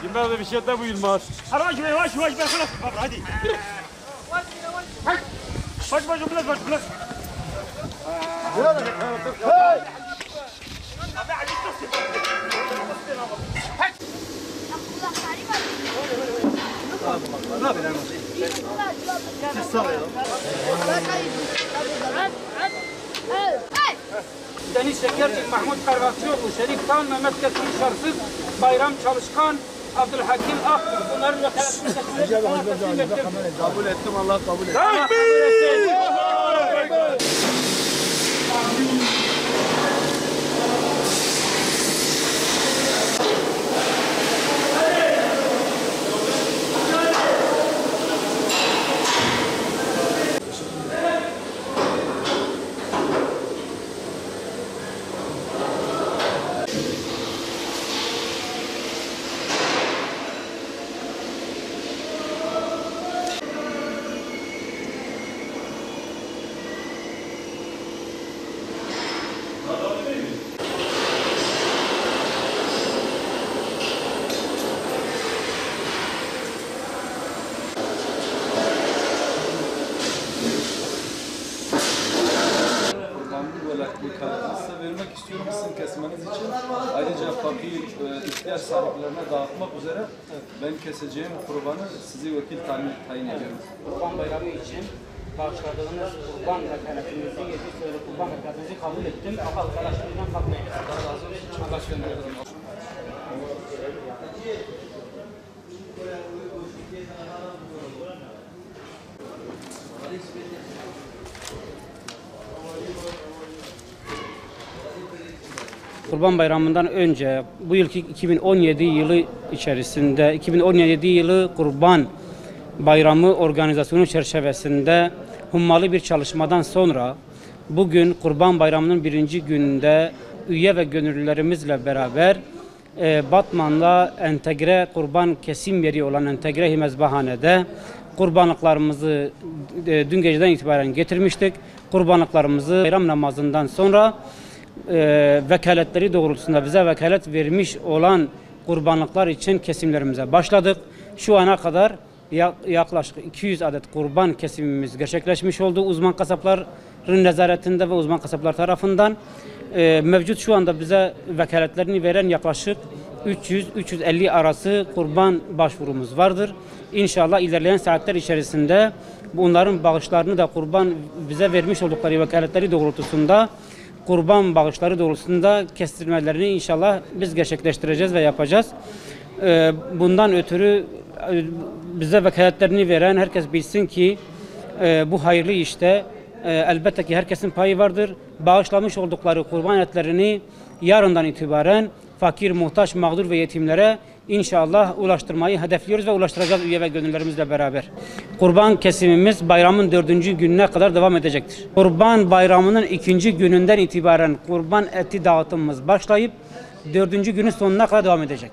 Yılmaz bir şey de bu Yılmaz. Yavaş yavaş yavaş ben خلاص hadi. Baş baş biraz baş biraz. Deniz Şekercik, Mahmut Karvatçıoğlu, Şerif Tan, Mehmet Keskin Şarsız, Bayram Çalışkan, Abdülhakim Aktürk. Bunların vekaletini teslim ettim. Kabul ettim, Allah kabul etsin. Size vermek istiyorum sizin kesmeniz için. Ayrıca fakir ihtiyaç sahiplerine dağıtmak üzere ben keseceğim kurbanı sizi vekil tayin ediyorum. Kurban Bayramı için bağışladığınız kurban vekaletinizi, 7 sayılı kurban vekaletinizi kabul ettim. Allah arkadaşlarından kabul ettim. Allah razı olsun. Allah gönderdim. Kurban Bayramı'ndan önce bu yılki 2017 yılı içerisinde 2017 yılı Kurban Bayramı organizasyonu çerçevesinde hummalı bir çalışmadan sonra bugün Kurban Bayramı'nın birinci gününde üye ve gönüllülerimizle beraber Batman'da entegre kurban kesim yeri olan entegre himezbahanede kurbanlıklarımızı dün geceden itibaren getirmiştik. Kurbanlıklarımızı bayram namazından sonra vekaletleri doğrultusunda bize vekalet vermiş olan kurbanlıklar için kesimlerimize başladık. Şu ana kadar yaklaşık 200 adet kurban kesimimiz gerçekleşmiş oldu. Uzman kasapların nezaretinde ve uzman kasaplar tarafından mevcut şu anda bize vekaletlerini veren yaklaşık 300-350 arası kurban başvurumuz vardır. İnşallah ilerleyen saatler içerisinde bunların bağışlarını da kurban bize vermiş oldukları vekaletleri doğrultusunda kurban bağışları doğrultusunda kestirmelerini inşallah biz gerçekleştireceğiz ve yapacağız. Bundan ötürü bize vekaletlerini veren herkes bilsin ki bu hayırlı işte elbette ki herkesin payı vardır. Bağışlamış oldukları kurban etlerini yarından itibaren fakir, muhtaç, mağdur ve yetimlere İnşallah ulaştırmayı hedefliyoruz ve ulaştıracağız üye ve gönüllerimizle beraber. Kurban kesimimiz bayramın 4. gününe kadar devam edecektir. Kurban bayramının 2. gününden itibaren kurban eti dağıtımımız başlayıp 4. günün sonuna kadar devam edecek.